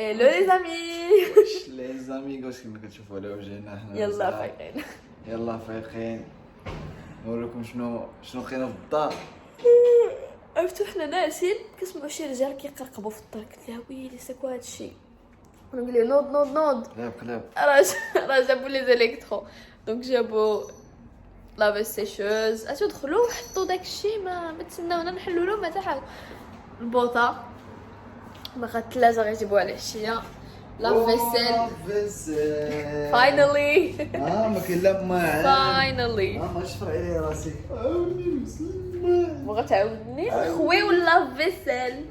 الو لي زامي. واش لي زاميغوس كما كتشوفوا على وجهنا هنا يلا فايقين. يلا فايقين نوريكم شنو كاين في الدار. عرفتو حنا ناعسين كنسمعوا شي رجال كيقرقبوا في الدار. قلت لها ويلي ساكو هادشي نقول ليه نوض قلاب راه جابوا لي زيليكترو. دونك جابوا لافيس سيشوز اشو دخلوا حطوا داكشي ما تسناونا نحلوا لهم حتى حاجه. البوطه باقا الثلاجه غيجيبوها العشيه. لا فيسيل فاينالي ما كاين لا ما فاينالي ما شفر علي راسي بغا تعاودني خوي ولا فيسيل.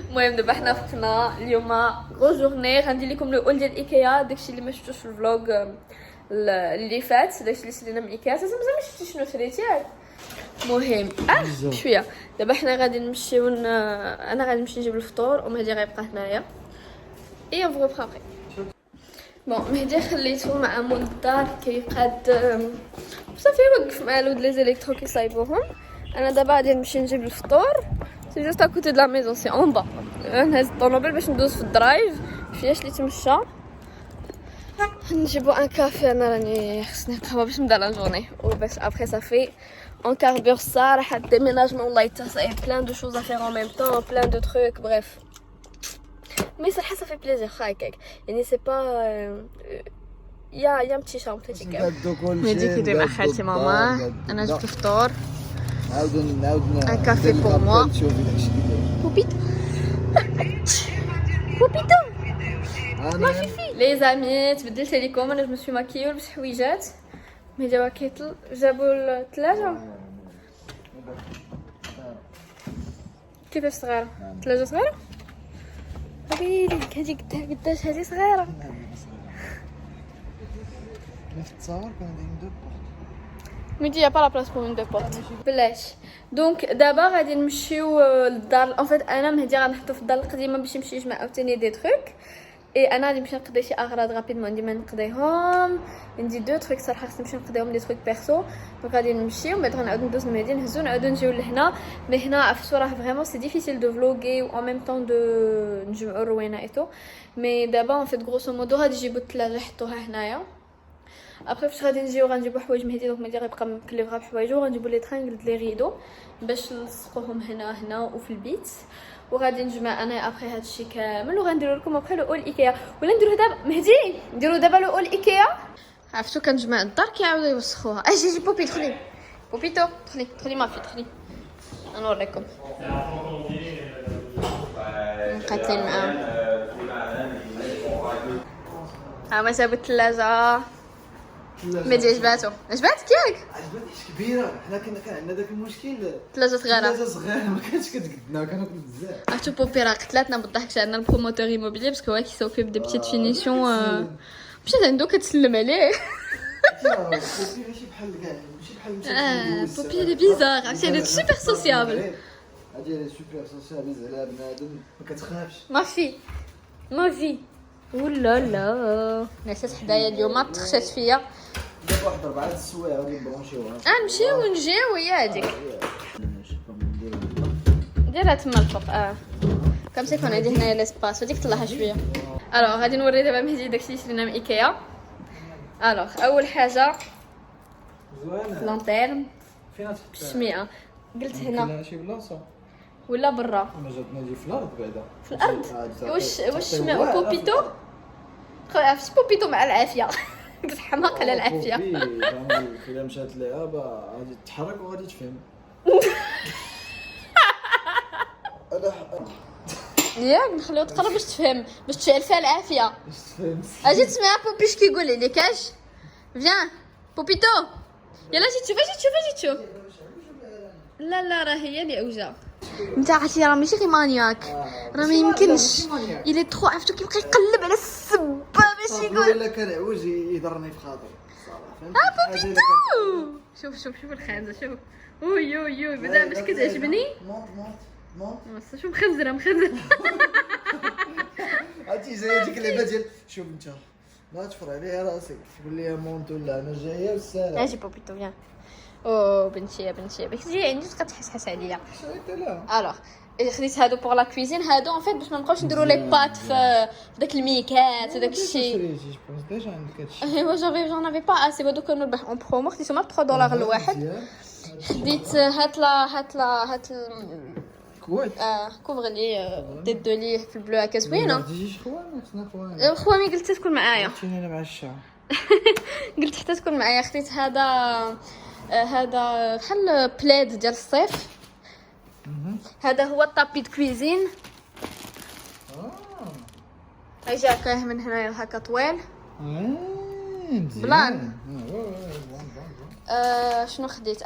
المهم دابا حنا فقنا اليوم غو جورني. غندير لكم لو اول ديال ايكيا داكشي اللي ما شفتوش في الفلوغ اللي فات. داكشي اللي شرينا من ايكيا مازال ما شفتي شنو شريتي. مهم شويه. دابا حنا غادي نمشيو انا غادي نمشي نجيب الفطور ومهدي غيبقى هنايا اي فو برابري. بون مهدي خليته مع مول الدار كيقاد صافي وقف مع الود لي زيليكترو كيصايبوهم. انا دابا غادي نمشي نجيب الفطور. سي جوست اكوتي د لا ميزون سي اون با. نهز الطوموبيل باش ندوز في الدرايف فياش اللي تمشى نجيبو ان كافي. انا راني خصني قهوه باش نبدا لا جورني وباش ابري صافي on carbure ça, le déménagement là, il y a plein de choses à faire en même temps, plein de trucs, bref. Mais ça fait plaisir, et c'est pas il y a un petit charme petit كده. مهدي كيدوي مع خالتي ماما. انا جبت الفطور. عاودنا un café pour moi. بوبيتو ما في لي زامي تبدلت لكم. انا جو مسوي ماكيو لبس حويجات. مهدي واكيتل جابوا الثلاجه كيفاش صغيره. ثلاجه صغيره ويلي هذه قداش هذه صغيره. في التصاور كان عندهم دو ميدي يا با لا بلاص بور اون دو بورت بلاش. دونك دابا غادي نمشيو للدار. ان فيت انا مهدي غنحطو في الدار القديمه باش يمشي يجمع عاوتاني دي تروك. اي انا غادي نمشي نقضي شي اغراض رابيدمون ديما نقضيهم. عندي دو تروك صراحه خصني نمشي نقضيهم لي تروك بيرسو. دونك غادي نمشي ومن بعد غنعاود ندوز للمدينه نهزو نعاودو نجيو لهنا. مي هنا عرفتو راه فريمون سي ديفيسيل دو فلوغي و ان ميم طون دو نجمعو الروينه ايتو. مي دابا ان فيت غروسو مودو غادي يجيبو الثلاجه يحطوها هنايا. ابري فاش غادي نجيو غنجيبو حوايج مهدي. دونك مهدي غيبقى مكلفغا بحوايجو. غنجيبو لي ترانغل لي ريدو باش نلصقوهم هنا وفي البيت. وغادي نجمع انا ابري هادشي كامل وغنديروا لكم ابري لو اول ايكيا. ولا نديرو دابا مهدي نديرو دابا لو اول ايكيا. عرفتو كنجمع الدار كيعاودوا يوسخوها. اجي بوبي دخلي بوبيتو دخلي ما في دخلي نوريكم. قاتلين معاهم. ها ما جابوا الثلاجه. مهدي عجباتك ياك؟ عجبتني كبيره. حنا كان عندنا داك المشكل ثلاجه صغيره ما كانتش كتقدنا كناكل بزاف. عرفتو بوبي راه قتلاتنا بالضحك. عندنا البروموتور ايموبيلي باسكو هو كيسوفي بدي بتيت فينيسيون. مشيت عندو كتسلم عليه. بوبي ماشي بحال كاع ماشي بحال بوبي لي بيزار. عرفتي انا سوبر سوسيابل. هادي سوبر سوسيابل على بنادم ما كتخافش. ما في ولا لا نسيت حدايا اليوم تخشات فيا. دابا واحد 4 السوايع غادي نبرونشيوها. نمشيو ونجيو هي هذيك. ديرها تما الفوق. كم سيكون عندي هنايا ليسباس وديك طلعها شويه. الوغ غادي نوري دابا مهدي داكشي اللي شرينا من ايكيا. الوغ اول حاجه زوينه لانتيرن فين بشميعه. قلت هنا شي بلاصه ولا برا ما جاتنا نجي في الارض بعدا. في الارض. واش مع بوبيتو عرفتي بوبيتو مع العافيه. قلت حماق على العافيه. الا مشات اللعابه غادي تتحرك وغادي تفهم. ياك نخليو تقرب باش تفهم باش تشعل فيها العافيه. اجي تسمع بوبيش كيقول لك اش فيان بوبيتو يلا جي تشوف. لا راه هي اللي اوجا. انت عرفتي راه ماشي غير مانياك. راه ما يمكنش الا ترو. عرفتو كيبقى يقلب على السبه باش يقول ولا كان عوج يضرني في خاطري الصراحه. بوبيتو شوف الخانزه شوف. اوي بدا باش كتعجبني. شوف مخزره عرفتي زي ديك اللعبه ديال شوف انت ما تفر عليها راسك تقول لي مونت ولا انا جايه والسلام. اجي بوبيتو فيان. او بنتي بنتي جي عندي تبقى تحسحس عليا. شريت لا الوغ خديت هادو بوغ لا كويزين هادو ان فيت باش ما نبقاوش نديروا لي بات في داك الميكات وداك الشيء. شريتي جو ديجا عندك هادشي. ايوا جون افي با اسي هادو كانوا ربح اون برومو خديتهم ب 3 دولار الواحد. خديت هات كويت كوفغلي تيت دو لي في البلو هكا زوينه. تجيش خوانك خوامي قلت تكون معايا عرفتيني انا مع الشعر. قلت حتى تكون معايا. خديت هذا بحال بلاد ديال الصيف. هذا هو الطابي د كويزين. جاكاه من هنايا هكا طويل بلان. شنو خديت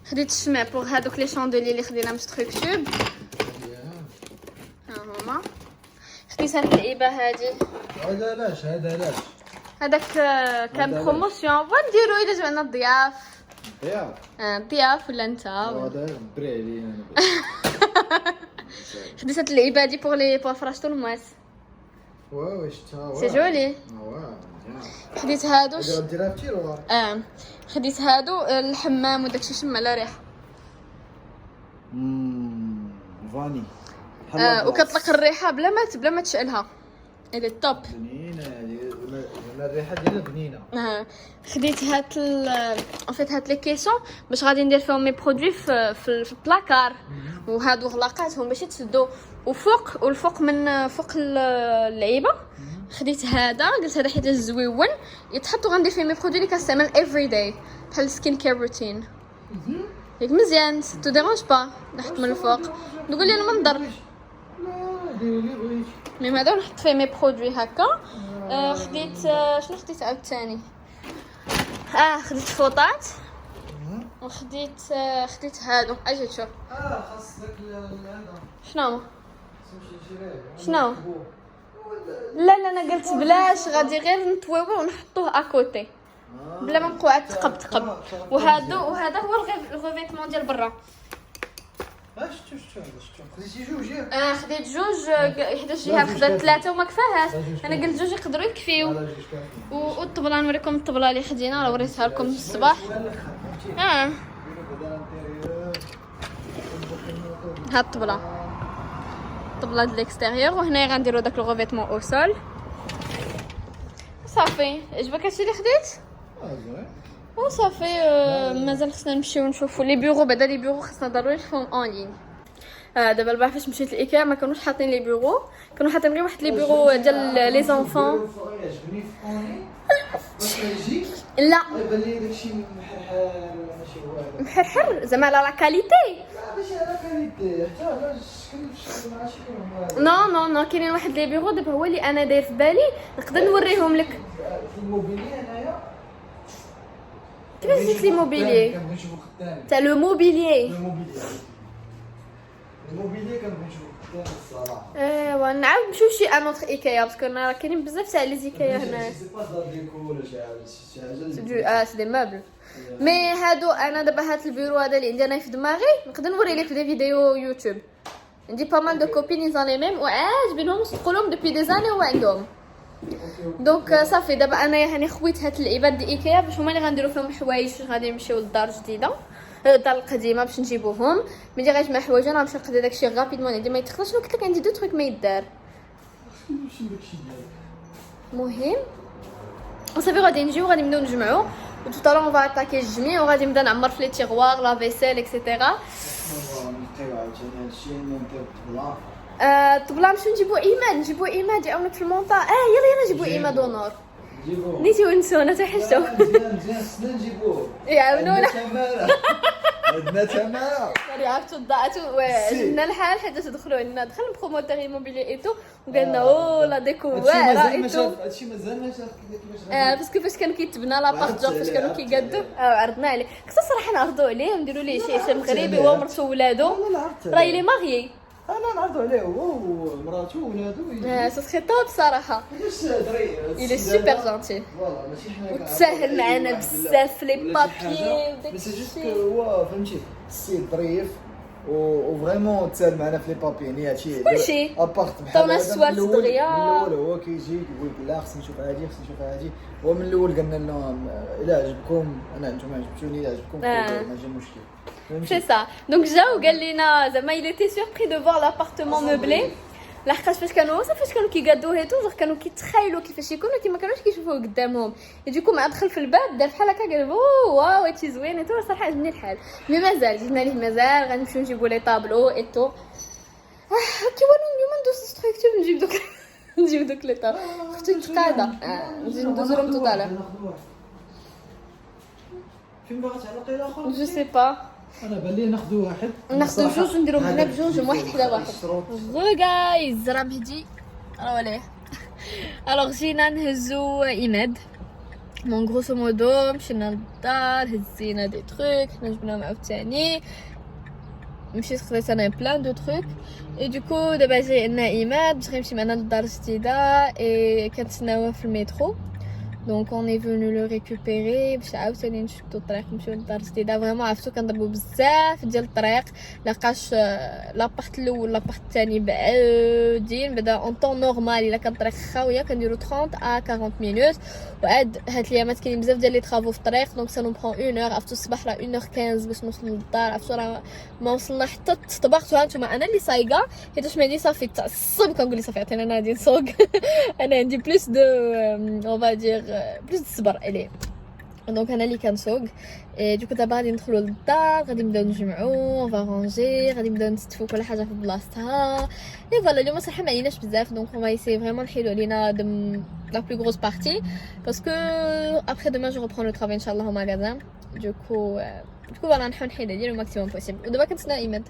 خديت الشمع بوغ هادوك لي شاندولي اللي خدينا من ستروك تيوب. ها هما. خديت هاد اللعيبه هادي. هذا علاش هذاك كان بروموسيون ونديرو الا جبنا الضياف. ضياف ولا انت. هذا بري عليا انا. خديت هاد اللعيبه هادي بوغ فراشتو الماس. واو شتا سي جولي. خديت هادو ديرها في تيروار. خديت هادو الحمام وداكشي شم على ريحه. فاني. وكتطلق الريحه بلا ما تشعلها. هذه توب بنينه الريحه ديالها بنينه. خديت هات هات لي كيسون باش غادي ندير فيهم مي برودوي في البلاكار. وهادو غلاقاتهم باش يتسدوا والفوق من فوق اللعيبه. خديت هذا قلت هذا حيت زويون يتحطوا غندير فيه مي برودوي اللي كنستعمل افري داي بحال سكين كير روتين. ياك مزيان تو ديرونج با نحط من الفوق نقول لي المنظر. لا ديري لي بغيتي. مي هذا نحط فيه مي برودوي هكا. خديت شنو خديت عاوتاني. خديت فوطات وخديت هادو اجي تشوف. خاصك هذا شنو لا انا قلت بلاش غادي غير نطويوه ونحطوه اكوتي بلا ما نبقاو عاد تقب. وهذا هو الغوفيتمون ديال برا. شتو خديتي جوج ياك. خديت جوج حيت جهه خدات 3 وما كفاهاش. انا قلت جوج يقدروا يكفيو. والطبله نوريكم الطبله اللي خدينا راه وريتها لكم الصباح. هاد الطبله ديال الاكستيريور. وهنايا غنديروا داك الغوفيتمون او سول. صافي عجبك هادشي اللي خديت. زوين وصافي. مازال خصنا نمشيو نشوفوا لي بيرو. بعدا لي بيرو خصنا ضروري نشوفهم اون لين. دابا البارح فاش مشيت لايكيا ما كانوش حاطين لي بيرو. كانوا حاطين غير واحد لي بيرو ديال لي زونفون. عجبني في اوني باش يجي لا يبان لي داكشي محرحر ماشي هو هذا محرحر زعما على لا كاليتي. ماشي على كاليتي حتى على الشكل مع شكل. نو كاينين واحد لي بيرو دابا هو اللي انا داير في بالي نقدر نوريهم لك. في الموبيلي هنايا كيفاش جيت لي موبيلي كنبغي نشوفو خدام. تاع لو موبيليي. الموبيلي كنبغي نشوفو خدام الصراحه. ايوا نعاود نمشيو شي انوتر ايكيا باسكو راه كاينين بزاف تاع لي زيكيا هنا. سي با دار ديكو ولا شي حاجه. سي دي موبل. مي هادو انا دابا هاد البيرو هذا اللي عندي انا في دماغي نقدر نوري لك دي فيديو يوتيوب. عندي با مال دو كوبين يزان لي ميم وعاجبينهم نقولهم دوبي دي زاني هو عندهم. دونك صافي دابا انايا هاني خويت هاد العباد ديال ايكيا باش هما اللي غنديروا فيهم حوايج فاش غادي نمشيو للدار الجديده الدار القديمه باش نجيبوهم. ملي غنجمع حوايج انا غنمشي نقضي داكشي غابيدمون عندي ما يتخلصش. شنو قلت لك عندي دو تروك ما يدار. مهم وصافي غادي نجيو غادي نبداو نجمعو وتو طالون فا اتاكي الجميع وغادي نبدا نعمر في لي تيغوار لا فيسيل اكسيتيرا. الطبله نمشيو نجيبو ايمان يعاونك في المونطا. يلا نجيبو ايمان دونور. نيتو نسونا تحشتو مزيان سنان نجيبوه يعاونونا. عندنا تماره صافي عرفتو ضاعتو وجبنا الحال حيت تدخلوا عندنا دخل البروموتور ايموبيلي ايتو وقالنا لا ديكو واعره ايتو. هادشي مازال ما شاف كيفاش باسكو فاش كان كيتبنى لابارتور فاش كانوا كيقادو عرضنا عليه. خصنا صراحه نعرضوا عليه نديروا ليه شي مغربي هو ومرتو وولادو. راه لي ماغيي انا نعرضوا عليه هو ومراته وولادو. سي تري توب صراحه. علاش دري il est super gentil فوالا ماشي حنا وتساهل معنا بزاف في لي بابي وداك بس جوست الشيء. هو فهمتي السيد ظريف وفريمون تسال معنا في لي بابي يعني هادشي كلشي. ابارت بحال عطاونا السوالف دغيا. من الاول هو كيجي كيقول لك لا خصني نشوف هادي ومن الاول قلنا لهم الا عجبكم انا انتم عجبتوني الا عجبكم ما جا مشكل. C'est ça. Donc جاو قال لنا زعما il était surpris de voir l'appartement meublé. لحقاش فاش كانوا كيقادوه توجور كانوا كيتخيلوا كيفاش يكونوا كي ما كانوش كيشوفوه قدامهم. يجيكم مع دخل في الباب دار بحال هكا قال واو هادشي زوين تو صراحه عجبني الحال. مي مازال جبنا ليه مازال غنمشيو نجيبوا لي طابلو اي تو. كي ولو اليوم ندوز ستركتور نجيب دوك لي طابلو. اختي متقاده نجي ندوز لهم توطالا. فين باغا تعلقي الاخر؟ جو سي با. انا بان لي ناخذ واحد ناخذ جوج ونديرهم هنا بجوج واحد حدا واحد. غو جايز راه مهدي راه وليه. الوغ جينا نهزو ايماد مون غروسو مودو مشينا للدار هزينا دي تروك حنا جبناهم عاوتاني مشيت خديت انا بلان دو تروك اي دوكو دابا جاي عندنا ايماد باش غيمشي معنا للدار الجديده اي كنتسناوه في المترو. Donc on est venu le récupérer باش عاوتاني نشدو الطريق نمشيو للدار الجديده. فريمون عرفتو كنضربو بزاف ديال الطريق لقاش لابارت الاول لابارت الثاني بعادين بدا اون طون نورمال الا كان الطريق خاويه كنديرو 30 à 40 مينوت. وعاد هاد الايامات كاين بزاف ديال لي طرافو في الطريق دونك سا نو برون 1 اور. عرفتو الصباح راه 1 اور 15 باش نوصل للدار. عرفتو راه ما وصلنا حتى طبقت. هانتوما انا اللي صايقه حيتاش مهدي صافي تعصب كنقول لي صافي عطيني انا غادي نسوق. انا عندي بلوس دو اون فادير بلوس الصبر عليه دونك انا اللي كنسوق. دوكو دابا غادي ندخلوا للدار غادي نبداو نجمعوا اون رانجي غادي نبداو نستفوا كل حاجه في بلاصتها. اي فوالا اليوم صراحه ما عليناش بزاف دونك اون فايسي فريمون نحيدو علينا لا بلو غروس بارتي باسكو ابري دوما جو ريبرون لو طرافاي ان شاء الله au magasin. دوكو فوالا نحاول نحيد عليه لو ماكسيموم بوسيبل. ودابا كنتسنى ايماد.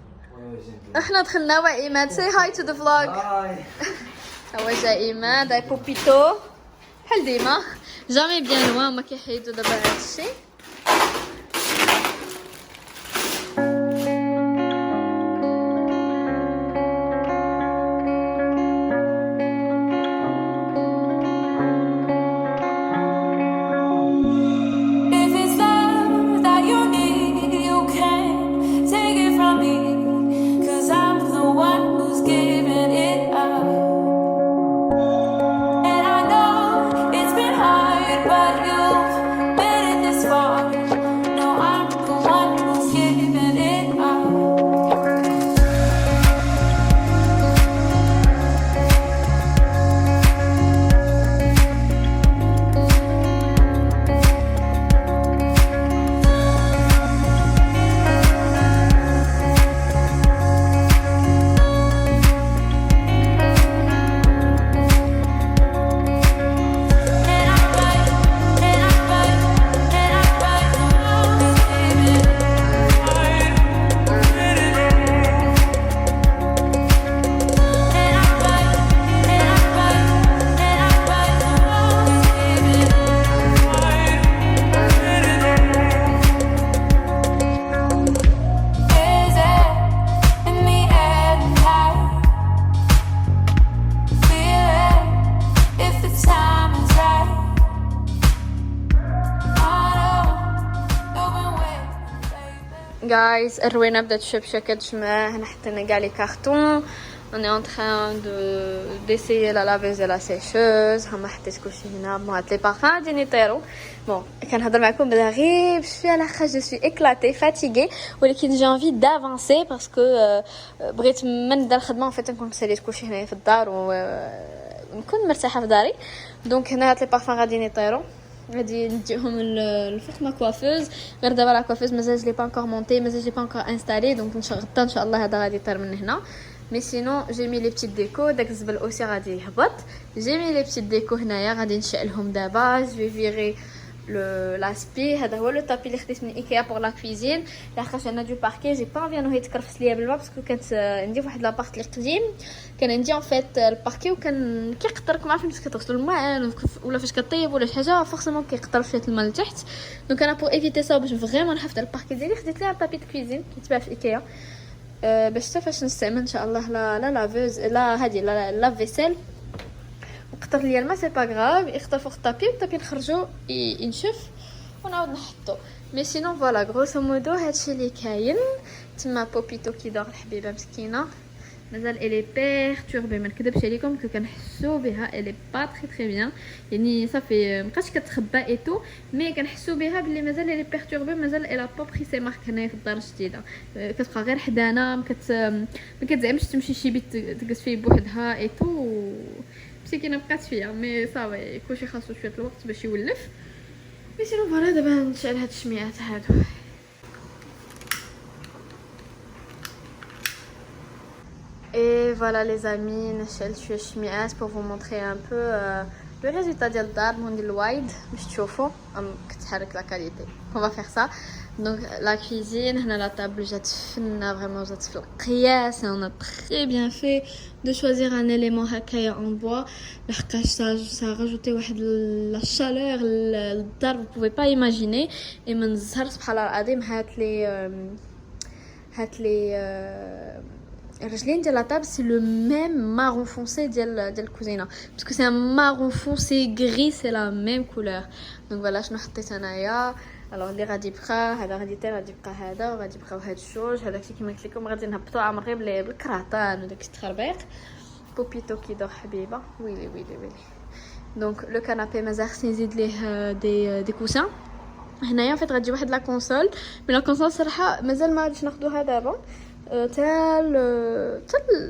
احنا دخلنا وا ايماد سي هاي تو ذا فلوغ. هو جا ايماد هاي بوبيتو بحال ديما جامي بيان لوان ما كيحيدو دابا هادشي. Guys, الروينة بدات تشبشة كتجمع. هنا حطينا كاع لي كارطون. On est en train d'essayer la laveuse et la sécheuse. هما حطيت كلشي هنا. بون هاد لي بارفان غادي يطيرو. بون كنهضر معكم بلا غير بشويه على خاطر جو سوي éclatée fatiguée ولكن جي انفي دافانسي باسكو بغيت من نبدا الخدمه ان فيت نكون ساليت كلشي هنايا في الدار ونكون مرتاحه في داري. دونك هنا هاد لي بارفان غادي يطيرو. غادي نديهم الفوق ما كوافوز. غير دابا لا كوافوز مازال لي با انكور مونتي مازال لي با انكور انستالي دونك غدا ان شاء الله هذا غادي يطير من هنا. مي سينو جي مي لي بتيت ديكو داك الزبل اوسي غادي يهبط. جي مي لي بتيت ديكو هنايا غادي نشعلهم دابا. جو فيغي لاسبي. هذا هو لو طابي اللي خديت من ايكيا بور لا كويزين لحقاش انا دو باركي جي با انفي انه يتكرفس ليا بالما باسكو كانت عندي واحد لابارت اللي قديم كان عندي ان فيت الباركي وكان كيقطر كما عرفتوا فاش كتغسلوا الماء ولا فاش كطيب ولا شي حاجه فورسيمون كيقطر فيه الماء لتحت. دونك انا بور ايفيتي سا باش فريمون نحافظ على الباركي ديالي خديت ليها طابي دو كويزين كيتباع في ايكيا باش حتى فاش نستعمل ان شاء الله لا لافوز لا هذه لا فيسيل وقطر ليا الماء سي با غراف يخطر فوق الطابي نخرجو ينشف ونعاود نحطو. مي سينون فوالا غروسو مودو هادشي اللي كاين. تما بوبيتو كيدور الحبيبه مسكينه مازال elle est perturbée ما نكذبش عليكم كنحسوا بها elle est pas très très bien يعني صافي مابقاش كتخبى ايتو مي كنحسوا بها باللي مازال elle est perturbée مازال elle a pas pris ses marques هنايا في الدار الجديده كتبقى غير حدانا ما كتزعمش تمشي شي بيت تجلس فيه بوحدها ايتو مسكينه بقات فيها مي صافي كلشي خاصو شويه الوقت باش يولف مي سينو فوالا دابا نشعل هاد الشميعات هادو Et voilà les amis, نشعل شويه الشميعات pour vous montrer un peu le résultat ديال الدار من الوايد باش تشوفوا كتحرك لا كاليتي. On va faire ça. Donc la cuisine, هنا لا طابل جات فنه فريمون جات في القياس. On a très bien fait de choisir un élément هكايا en bois لحقاش ça rajouté واحد la chaleur للدار vous pouvez pas imaginer. Et من الزهر سبحان الله العظيم هات لي الرجلين ديال لا طابل سي لو ميم مارون فونسي ديال الكوزينه باسكو سي ان مارون فونسي غري سي لا ميم كولور دونك فوالا شنو حطيت انايا الوغ اللي غادي يبقى هذا غادي يبقى هذا وغادي يبقاو هاد الجوج هذاك كيما قلت لكم غادي نهبطوا عمر غير بالكراطان وداك التخربيق بوبيتو كيدور حبيبه ويلي دونك لو كانابي مازال خصني نزيد ليه دي كوسان هنايا فايت غتجي واحد لا كونسول مي لا كونسول صراحه مازال ما غاديش ناخذوها دابا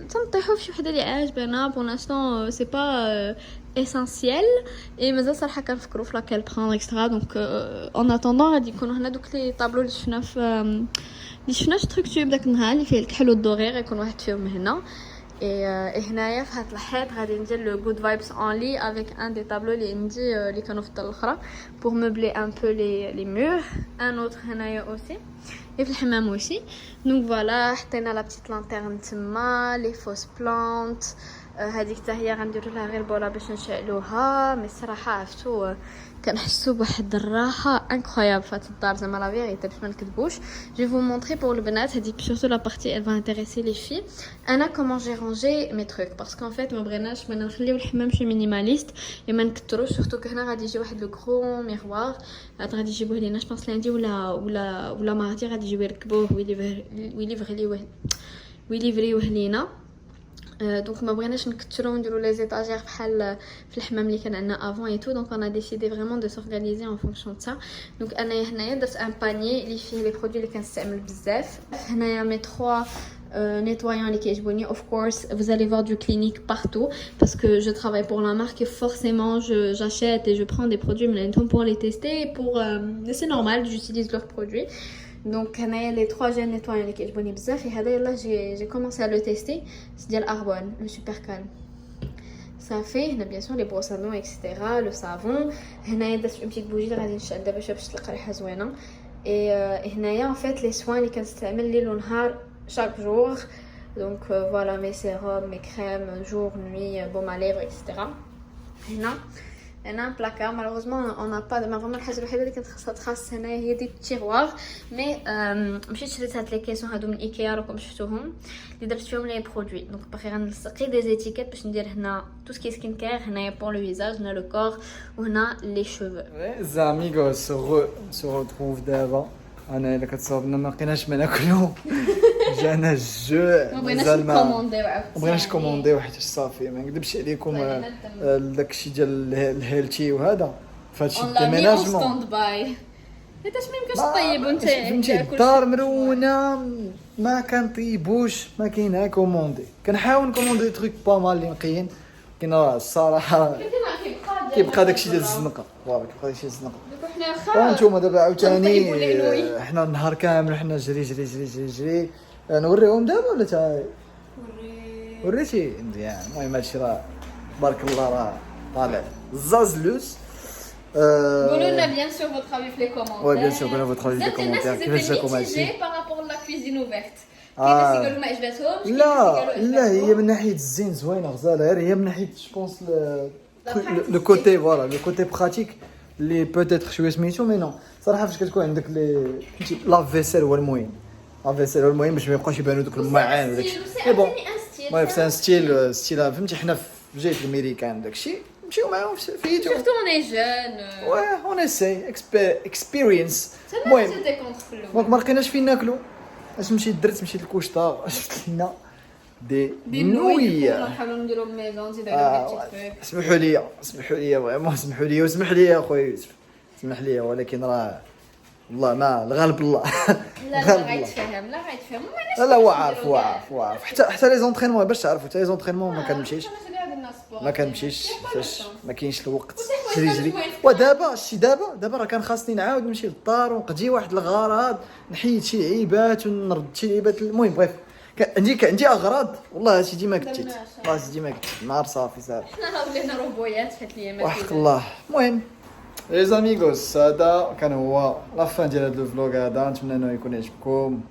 تنطيحوا في شي وحده اللي عاجبانا بور لانستون سي با اسينسيال اي مازال صراحه كنفكروا في لاكيل برون اكسترا دونك اون اتوندون غادي يكونوا هنا دوك لي طابلو اللي شفنا في ستركتور بداك النهار اللي فيه الكحل والدوري غيكون واحد فيهم هنا اي هنايا في هاد الحيط غادي ندير لو غود فايبس اون لي افيك ان دي طابلو اللي عندي اللي كانوا في الدار الاخرى بور مبلي ان بو لي مور ان اوتر هنايا اوسي في الحمام وشي دونك فوالا حطينا لا بتيت لانتيرن تما لي فوس بلانت هذيك حتى هي غنديروا لها غير بولا باش نشعلوها مي الصراحه عرفتوا كنحسوا بواحد الراحه انكرويابل في هاد الدار زعما لا فيغيتي باش ما نكذبوش جو فو مونطري بور البنات هذيك سورتو لا بارتي elle va intéresser les filles انا كومون جي رونجي مي تروك باسكو ان فيت ما بغيناش ما نخليو الحمام شي مينيماليست ما نكثروش سورتو هنا غادي يجي واحد لو غرو ميغوار غادي يجيبوه لينا جو بونس لاندي ولا مارتي غادي يجيو يركبوه ويليفريوه لينا دونك ما بغيناش نكثروا نديروا لي زيتاجير بحال في الحمام اللي كان عندنا افون اي تو دونك انا ديسيدي فريمون دو سورغانيزي ان فونكسيون تاع دونك انايا هنايا درت ان باني اللي فيه لي برودوي اللي كنستعمل بزاف هنايا مي 3 nettoyants اللي كيعجبوني of course vous allez voir du Clinique partout parce que je travaille pour la marque et forcément j'achète et je prends des produits mais pour les tester pour c'est normal j'utilise leurs produits donc هنايا les 3 gels nettoyants اللي كيعجبوني بزاف هذا يلاه j'ai commencé à le tester c'est ديال Arbonne le super calme ça fait هنا bien sûr les brosses à dents etc le savon هنايا درت une petite bougie غادي نشعل دابا باش تلقى ريحه زوينه et هنايا en fait les soins اللي كنستعمل ليل ونهار chaque jour donc voilà mes sérums mes crèmes jour nuit baume à lèvres etc هنا un placard malheureusement on n'a pas de vraiment الحاجه الوحيده اللي كنت خاصها تخاص هنايا هي دي التيغوار مي مشيت شريت هاد لي كيسون هادو من ايكيا راكم شفتوهم اللي درت فيهم لي برودوي دونك باقي غنلصق دي زيتيكيت باش ندير هنا تو سكي سكين كير هنايا بور لو فيزاج هنا لو كور وهنا لي شوفو les amigos se retrouvent دابا انا الا كتصاوبنا ما لقيناش ما ناكلو جانا الجوع ما بغيناش كومونديو حيت صافي ما نكذبش عليكم داكشي ديال الهيلتي وهذا فهادشي الديميناجمون ستاند باي حيت اش ميمكنش طيب وانت فهمتي الدار مرونه ما كنطيبوش ما كاينها كوموندي كنحاول نكوموندي تروك با مال اللي نقيين كاين الصراحه كيبقى داكشي ديال الزنقه كيبقى داكشي ديال الزنقه وانتوما دابا عاوتاني حنا النهار كامل حنا جري نوريهم دابا ولا تا وريتي مزيان المهم هادشي راه بارك الله راه طالع زازلوس قولوا لنا bien sûr votre avis في les commentaires ouais bien sûr قولوا votre avis في les commentaires كيفاش جاكم هادشي par rapport à la cuisine ouverte كاين اللي قالوا ما عجباتهمش لا هي من ناحيه الزين زوينه غزاله غير هي من ناحيه جوبونس لو كوتي فوالا لو كوتي براتيك اللي بوتيتر شويه سميتو مي نو صراحه فاش كتكون عندك لي لا فيسيل هو المهم لا فيسيل هو المهم باش ما يبقاوش يبانوا دوك المعان وداكشي مي بون المهم سان ستيل فهمتي حنا في جهه الامريكان داكشي نمشيو معاهم في يوتيوب surtout on est jeune واه اون اسي اكسبيرينس المهم دونك ما لقيناش فين ناكلو اش مشيت درت مشيت للكوشطه شفت لنا دي نوي. نحاولوا نديروا ميزون نزيدوا على بيتي اسمحوا لي فريمون اسمحوا لي واسمح لي يا خويا يوسف، اسمح لي، ولكن راه والله ما الغالب الله. لا غيتفهم لا غيتفهم لا هو عارف حتى لي زونطرينمون باش تعرفوا، حتى لي زونطرينمون ما كنمشيش فاش ما كاينش الوقت جري. ودابا شتي دابا راه كان خاصني نعاود نمشي للدار ونقضي واحد الغراض، نحيد شي لعيبات ونرد شي لعيبات. المهم بغيت عندي اغراض والله سيدي ما كنتيت نهار صافي حنا ولينا روبويات في هاد الايامات. وحق الله. المهم لي زاميغوس، هذا كان هو لا فان ديال هذا الفلوغ هذا. نتمنى انه يكون عجبكم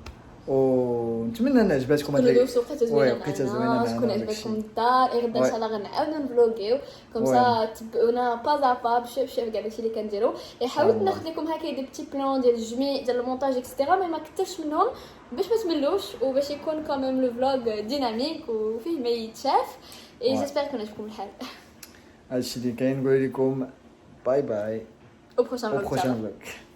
ونتمنى ان عجباتكم هاد وقيته زوينه شكون عجبتكم الدار. غدا ان شاء الله غنعاودو نفلوغيو كومسا تبعونا با با بشوف كاع داكشي اللي كنديرو. حاولت ناخذ لكم هكا دي بتي بلان ديال الجميع ديال المونتاج اكسترا، مي ما كثرش منهم باش ما تملوش وباش يكون كوميم لو فلوغ ديناميك وفيه ما يتشاف. اي جيسبر يكون عجبكم الحال. هادشي اللي كاين. نقول لكم باي باي au prochain vlog. au prochain vlog.